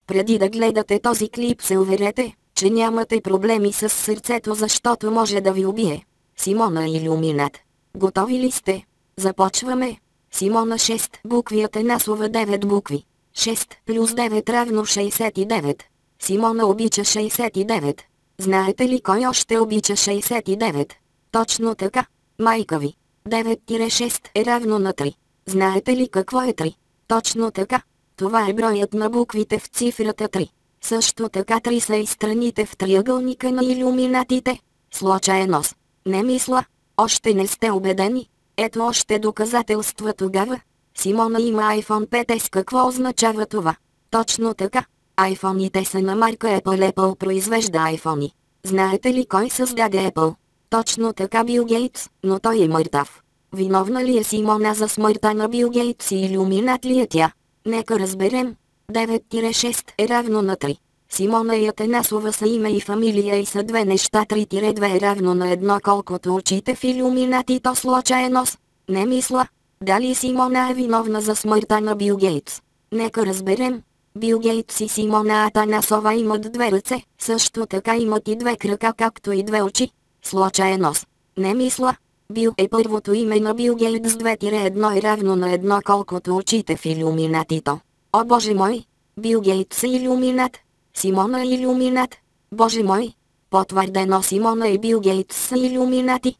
Преди да гледате този клип се уверете, че нямате проблеми с сърцето, защото може да ви убие. Симона Илюминат. Готови ли сте? Започваме. Симона 6 букви Атанасова 9 букви. 6 плюс 9 равно 69. Симона обича 69. Знаете ли кой още обича 69? Точно така. Майка ви. 9-6 е равно на 3. Знаете ли какво е 3? Точно така. Това е броят на буквите в цифрата 3. Също така 3 са и страните в триъгълника на илюминатите. Случайен ос. Не мисля. Още не сте убедени? Ето още доказателства тогава. Симона има iPhone 5s. Какво означава това? Точно така. iPhone-ите са на марка Apple. Apple произвежда iPhone-и. Знаете ли кой създаде Apple? Точно така, Бил Гейтс, но той е мъртъв. Виновна ли е Симона за смъртта на Бил Гейтс и илюминат ли е тя? Нека разберем. 9-6 е равно на 3. Симона и Атанасова са име и фамилия и са две неща. 3-2 е равно на 1, колкото очите в илюминати. То случайен ос. Не мисля. Дали Симона е виновна за смъртта на Бил Гейтс? Нека разберем. Бил Гейтс и Симона Атанасова имат две ръце, също така имат и две крака, както и две очи. Случайен ос. Не мисля. Бил е първото име на Бил Гейтс. 2-1 е равно на 1, колкото очите в илюминатито. О боже мой! Бил Гейтс е илюминат. Симона е илюминат. Боже мой! Потвърдено, Симона и Бил Гейтс са илюминати.